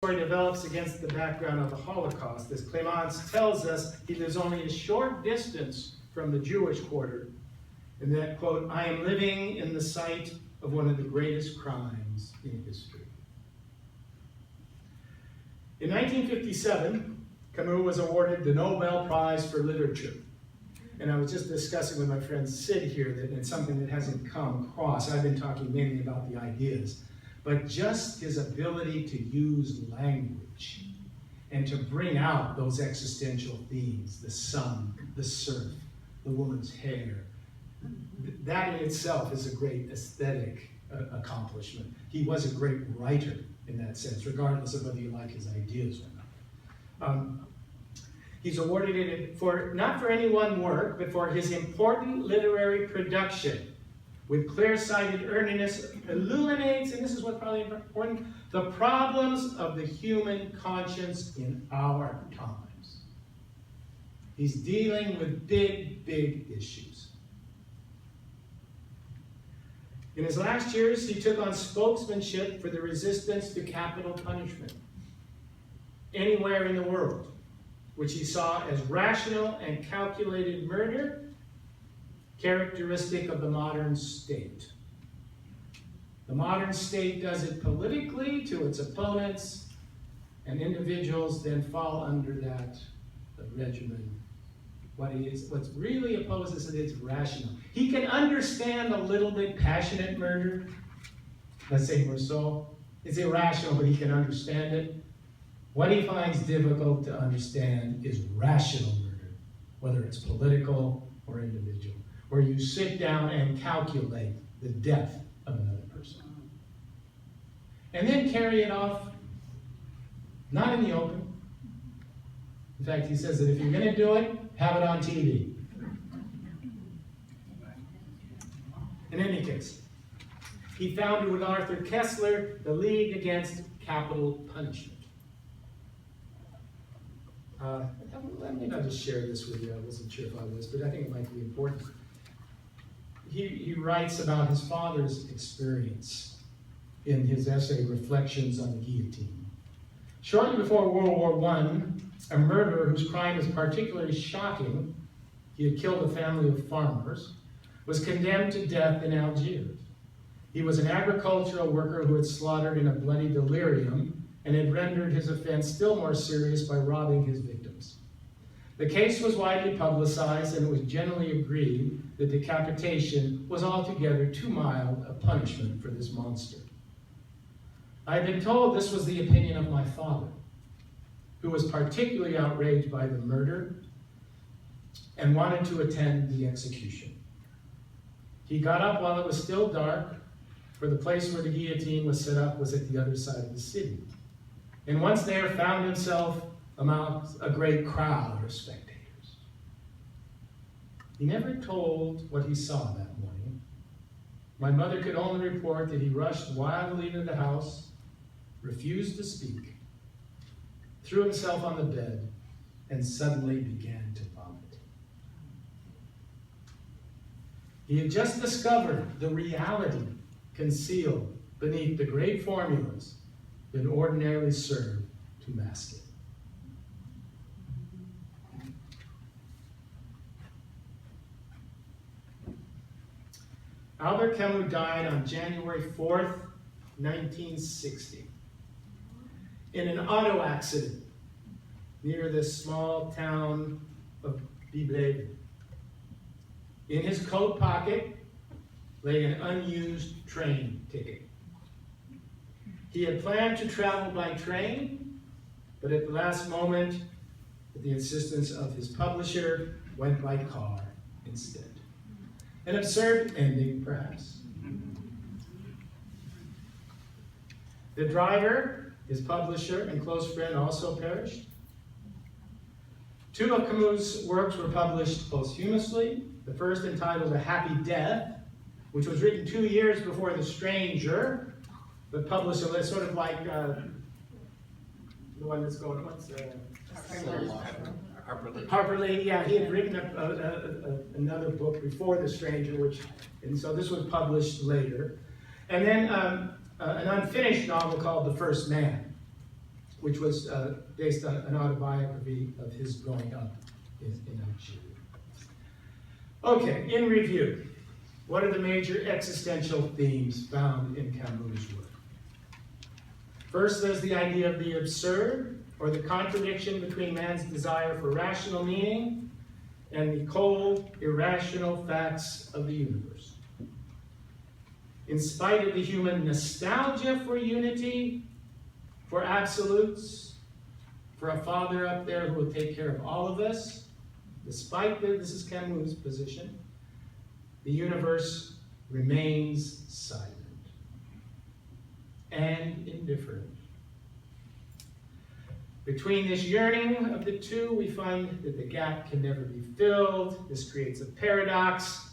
story develops against the background of the Holocaust, as Camus tells us he lives only a short distance from the Jewish quarter, and that, quote, "I am living in the site of one of the greatest crimes in history." In 1957, Camus was awarded the Nobel Prize for Literature. And I was just discussing with my friend Sid here that it's something that hasn't come across. I've been talking mainly about the ideas. But just his ability to use language and to bring out those existential themes, the sun, the surf, the woman's hair, that in itself is a great aesthetic accomplishment. He was a great writer in that sense, regardless of whether you like his ideas or not. He's awarded it for, not for any one work, but for his important literary production, with clear-sighted earnestness, illuminates, and this is what's probably important, the problems of the human conscience in our times. He's dealing with big, big issues. In his last years, he took on spokesmanship for the resistance to capital punishment anywhere in the world, which he saw as rational and calculated murder, characteristic of the modern state. The modern state does it politically to its opponents, and individuals then fall under that regimen. What really opposes it is rational. He can understand a little bit passionate murder. Let's say Rousseau. It's irrational, but he can understand it. What he finds difficult to understand is rational murder, whether it's political or individual, where you sit down and calculate the death of another person. And then carry it off, not in the open. In fact, he says that if you're going to do it, have it on TV. In any case, he founded with Arthur Koestler the League Against Capital Punishment. Maybe I'll just share this with you. I wasn't sure if I was, but I think it might be important. He writes about his father's experience in his essay, Reflections on the Guillotine. Shortly before World War I, a murderer whose crime was particularly shocking, he had killed a family of farmers, was condemned to death in Algiers. He was an agricultural worker who had slaughtered in a bloody delirium and had rendered his offense still more serious by robbing his victims. The case was widely publicized, and it was generally agreed that decapitation was altogether too mild a punishment for this monster. I had been told this was the opinion of my father, who was particularly outraged by the murder and wanted to attend the execution. He got up while it was still dark, for the place where the guillotine was set up was at the other side of the city. And once there, found himself among a great crowd of spectators. He never told what he saw that morning. My mother could only report that he rushed wildly into the house, refused to speak, threw himself on the bed, and suddenly began to vomit. He had just discovered the reality concealed beneath the great formulas that ordinarily serve to mask it. Albert Camus died on January 4th, 1960, in an auto accident near the small town of Biblay. In his coat pocket lay an unused train ticket. He had planned to travel by train, but at the last moment, at the insistence of his publisher, went by car instead. An absurd ending, perhaps. The driver, his publisher, and close friend also perished. Two of Camus' works were published posthumously. The first, entitled A Happy Death, which was written 2 years before The Stranger, but published sort of like the one that's going, Harper Lee, yeah, he had written another book before The Stranger, and so this was published later. And then an unfinished novel called The First Man. which was based on an autobiography of his growing up in Algeria. Okay, in review, what are the major existential themes found in Camus' work? First, there's the idea of the absurd, or the contradiction between man's desire for rational meaning and the cold, irrational facts of the universe. In spite of the human nostalgia for unity, for absolutes, for a Father up there who will take care of all of us, despite this is Camus' position, the universe remains silent and indifferent. Between this yearning of the two, we find that the gap can never be filled. This creates a paradox,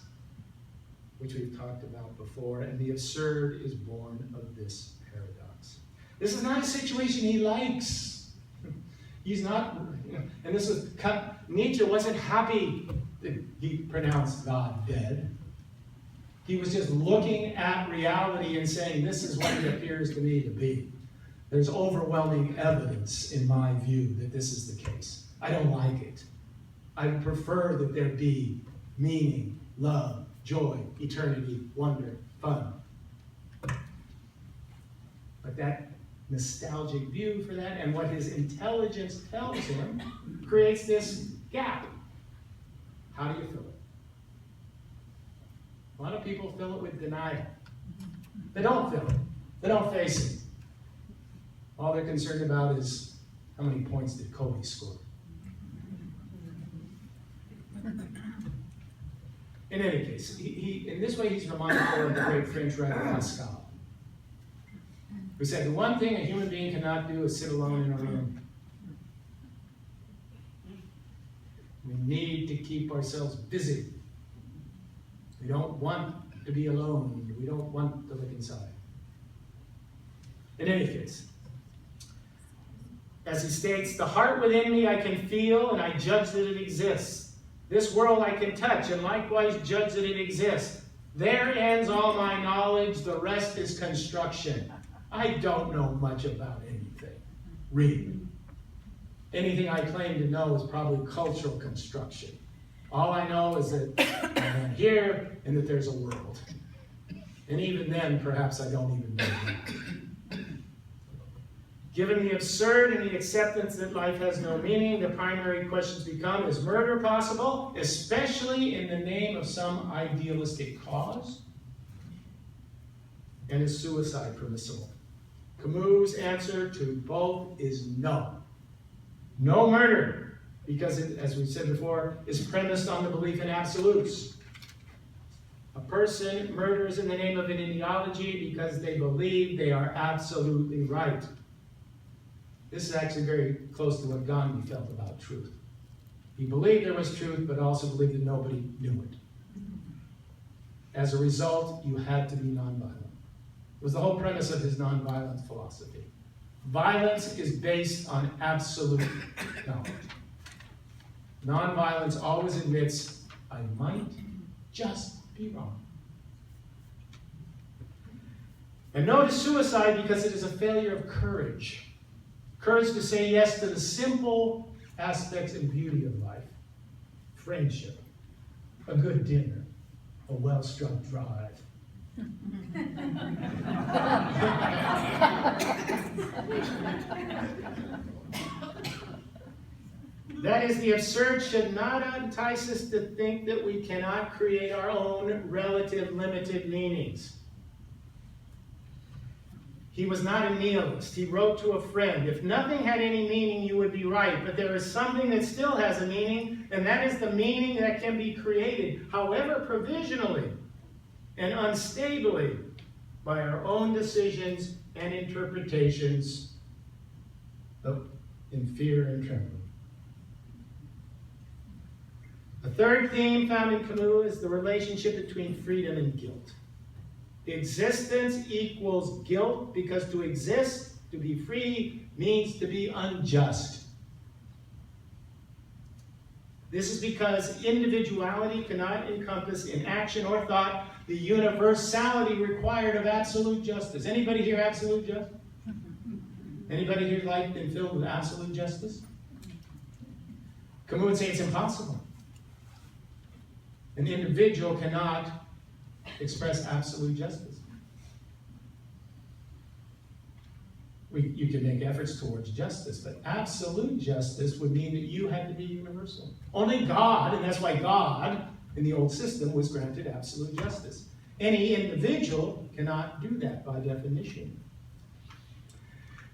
which we've talked about before, and the absurd is born of this paradox. This is not a situation he likes. He's not, and this is, Nietzsche wasn't happy that he pronounced God dead. He was just looking at reality and saying, this is what it appears to me to be. There's overwhelming evidence, in my view, that this is the case. I don't like it. I prefer that there be meaning, love, joy, eternity, wonder, fun. But that nostalgic view for that and what his intelligence tells him creates this gap. How do you fill it? A lot of people fill it with denial. They don't fill it. They don't face it. All they're concerned about is how many points did Kobe score. In any case, in this way he's reminded of the great French writer Pascal, who said, the one thing a human being cannot do is sit alone in a room. We need to keep ourselves busy. We don't want to be alone. We don't want to look inside. In any case, as he states, the heart within me I can feel and I judge that it exists. This world I can touch and likewise judge that it exists. There ends all my knowledge, the rest is construction. I don't know much about anything, really. Anything I claim to know is probably cultural construction. All I know is that I'm here and that there's a world. And even then, perhaps I don't even know that. Given the absurd and the acceptance that life has no meaning, the primary questions become, is murder possible, especially in the name of some idealistic cause? And is suicide permissible? Camus' answer to both is no. No murder, because it, as we said before, is premised on the belief in absolutes. A person murders in the name of an ideology because they believe they are absolutely right. This is actually very close to what Gandhi felt about truth. He believed there was truth, but also believed that nobody knew it. As a result, you had to be nonviolent. It was the whole premise of his nonviolent philosophy. Violence is based on absolute knowledge. Nonviolence always admits, I might just be wrong. And no to suicide because it is a failure of courage. Courage to say yes to the simple aspects and beauty of life. Friendship, a good dinner, a well-struck drive. That is, the absurd should not entice us to think that we cannot create our own relative limited meanings. He was not a nihilist. He wrote to a friend, if nothing had any meaning, you would be right, but there is something that still has a meaning, and that is the meaning that can be created, however provisionally and unstably, by our own decisions and interpretations in fear and trembling. A third theme found in Camus is the relationship between freedom and guilt. Existence equals guilt because to exist, to be free, means to be unjust. This is because individuality cannot encompass in action or thought the universality required of absolute justice. Anybody here absolute justice? Anybody here been filled with absolute justice? Camus would say it's impossible. An individual cannot express absolute justice. You can make efforts towards justice, but absolute justice would mean that you had to be universal. Only God, and that's why God in the old system was granted absolute justice. Any individual cannot do that by definition.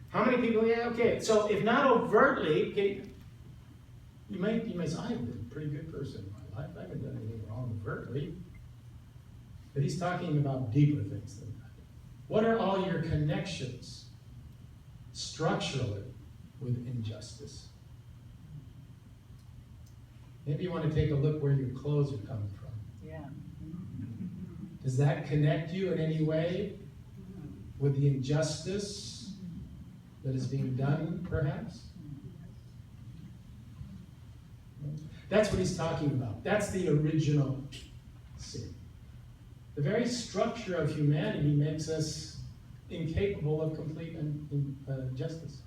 How many people? Yeah, okay. So if not overtly, okay, you might say, I've been a pretty good person in my life. I haven't done anything wrong overtly. But he's talking about deeper things than that. What are all your connections structurally with injustice? Maybe you want to take a look where your clothes are coming from. Yeah. Does that connect you in any way with the injustice that is being done, perhaps? That's what he's talking about. That's the original sin. The very structure of humanity makes us incapable of complete justice.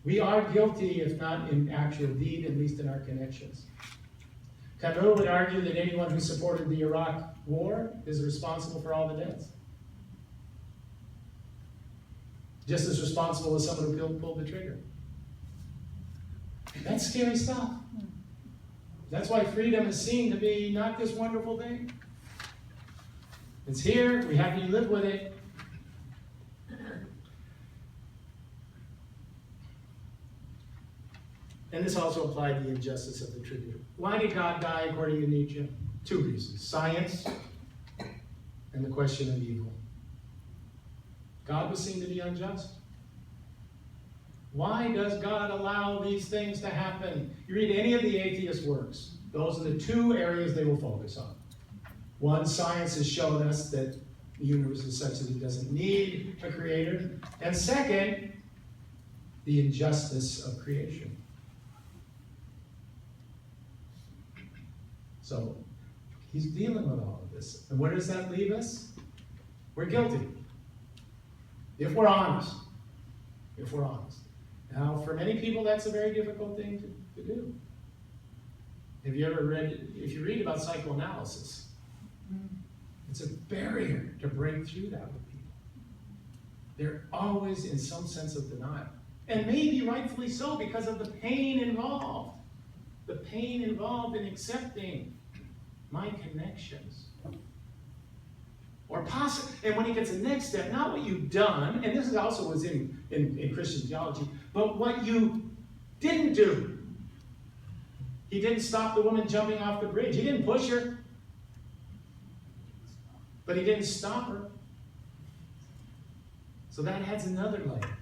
We are guilty, if not in actual deed, at least in our connections. Camus would argue that anyone who supported the Iraq War is responsible for all the deaths. Just as responsible as someone who pulled the trigger. That's scary stuff. That's why freedom is seen to be not this wonderful thing. It's here, we have to live with it. And this also applied to the injustice of the tribute. Why did God die according to Nietzsche? Two reasons: science and the question of evil. God was seen to be unjust. Why does God allow these things to happen? You read any of the atheist works, those are the two areas they will focus on. One, science has shown us that the universe is such that it doesn't need a creator. And second, the injustice of creation. So, he's dealing with all of this. And where does that leave us? We're guilty. If we're honest. If we're honest. Now, for many people, that's a very difficult thing to do. Have you ever if you read about psychoanalysis, it's a barrier to break through that with people. They're always in some sense of denial. And maybe rightfully so, because of the pain involved. The pain involved in accepting my connections. And when he gets the next step, not what you've done, and this is also was in Christian theology, but what you didn't do. He didn't stop the woman jumping off the bridge. He didn't push her. But he didn't stop her. So that adds another layer.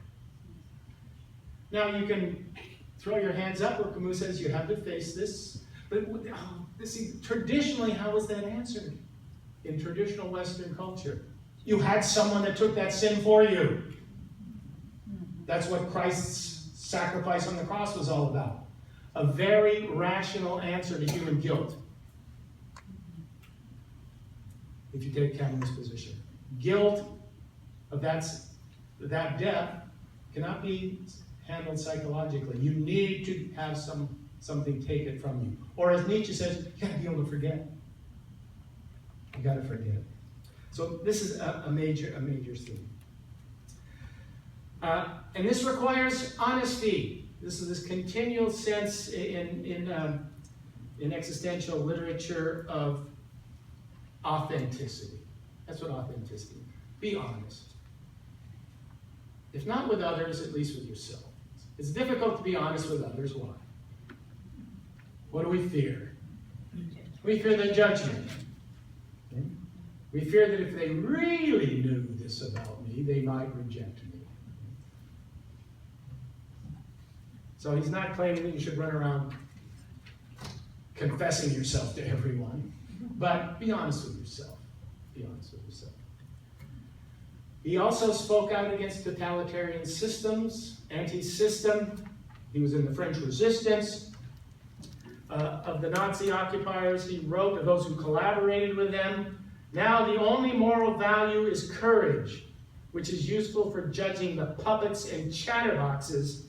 Now you can throw your hands up where Camus says you have to face this. But traditionally, how was that answered? In traditional Western culture, you had someone that took that sin for you. That's what Christ's sacrifice on the cross was all about. A very rational answer to human guilt. If you take Camus' position. Guilt of that depth cannot be handled psychologically. You need to have something take it from you. Or as Nietzsche says, you got to be able to forget. You got to forget. So this is a major theme. And this requires honesty. This is this continual sense in existential literature of authenticity. That's what authenticity is. Be honest. If not with others, at least with yourself. It's difficult to be honest with others. Why? What do we fear? We fear their judgment. Okay? We fear that if they really knew this about me, they might reject me. So he's not claiming that you should run around confessing yourself to everyone, but be honest with yourself. Be honest with yourself. He also spoke out against totalitarian systems, anti-system. He was in the French resistance. Of the Nazi occupiers, he wrote of those who collaborated with them. Now the only moral value is courage. which is useful for judging the puppets and chatterboxes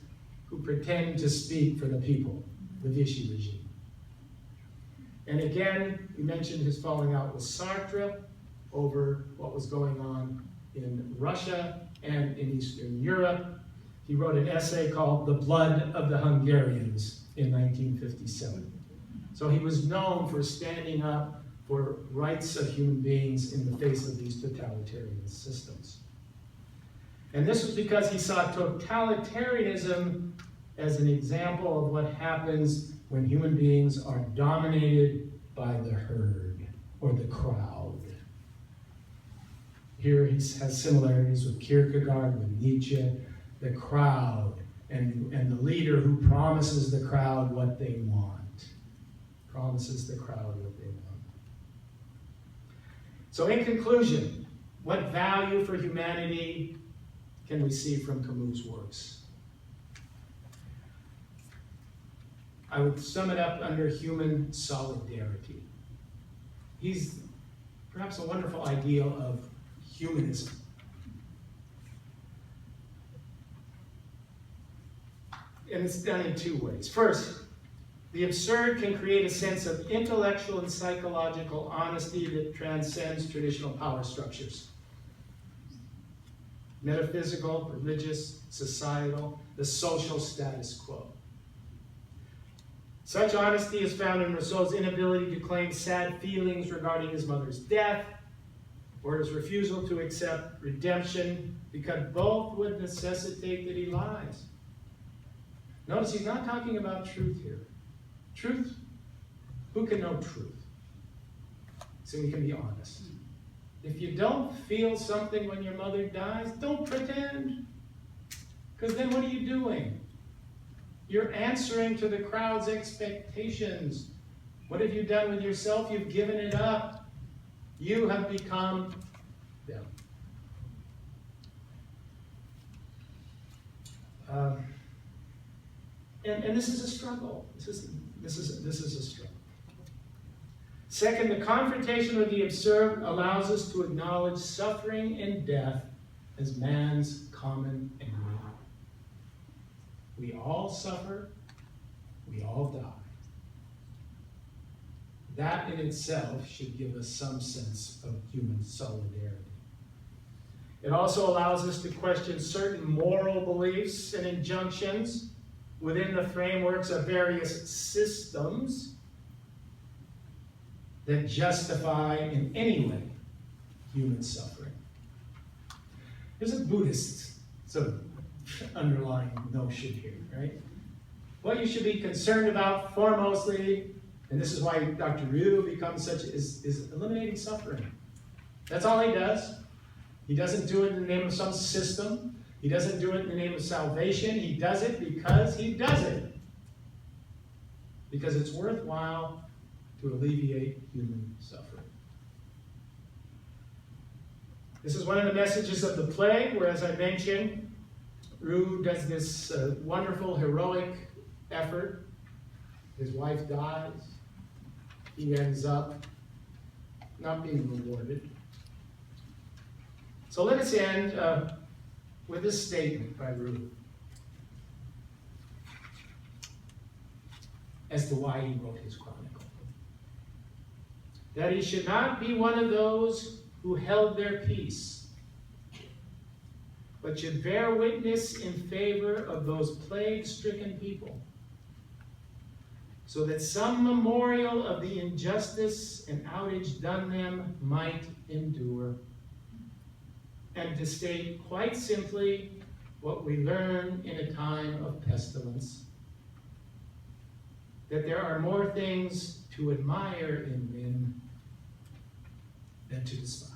who pretend to speak for the people, the Vichy regime. And again, we mentioned his falling out with Sartre over what was going on in Russia and in Eastern Europe. He wrote an essay called The Blood of the Hungarians in 1957. So he was known for standing up for rights of human beings in the face of these totalitarian systems. And this was because he saw totalitarianism as an example of what happens when human beings are dominated by the herd or the crowd. Here he has similarities with Kierkegaard, with Nietzsche, the crowd, and the leader who promises the crowd what they want. Promises the crowd what they want. So in conclusion, what value for humanity can we see from Camus' works? I would sum it up under human solidarity. He's perhaps a wonderful ideal of humanism. And it's done in two ways. First, the absurd can create a sense of intellectual and psychological honesty that transcends traditional power structures. Metaphysical, religious, societal, the social status quo. Such honesty is found in Rousseau's inability to claim sad feelings regarding his mother's death, or his refusal to accept redemption, because both would necessitate that he lies. Notice he's not talking about truth here. Truth? Who can know truth? So we can be honest. If you don't feel something when your mother dies, don't pretend. Because then what are you doing? You're answering to the crowd's expectations. What have you done with yourself? You've given it up. You have become them. And this is a struggle. This is a struggle. Second, the confrontation with the absurd allows us to acknowledge suffering and death as man's common enemy. We all suffer, we all die. That in itself should give us some sense of human solidarity. It also allows us to question certain moral beliefs and injunctions within the frameworks of various systems that justify in any way human suffering. There's a Buddhist sort of underlying notion here, right? What you should be concerned about foremostly, and this is why Dr. Ryu becomes such, is eliminating suffering. That's all he does. He doesn't do it in the name of some system. He doesn't do it in the name of salvation. He does it because he does it. Because it's worthwhile to alleviate human suffering. This is one of the messages of the play, where, as I mentioned, Rue does this wonderful, heroic effort. His wife dies. He ends up not being rewarded. So let us end with this statement by Rue as to why he wrote his chronicle. That he should not be one of those who held their peace, but should bear witness in favor of those plague-stricken people, so that some memorial of the injustice and outrage done them might endure. And to state quite simply what we learn in a time of pestilence, that there are more things to admire in men than to despise.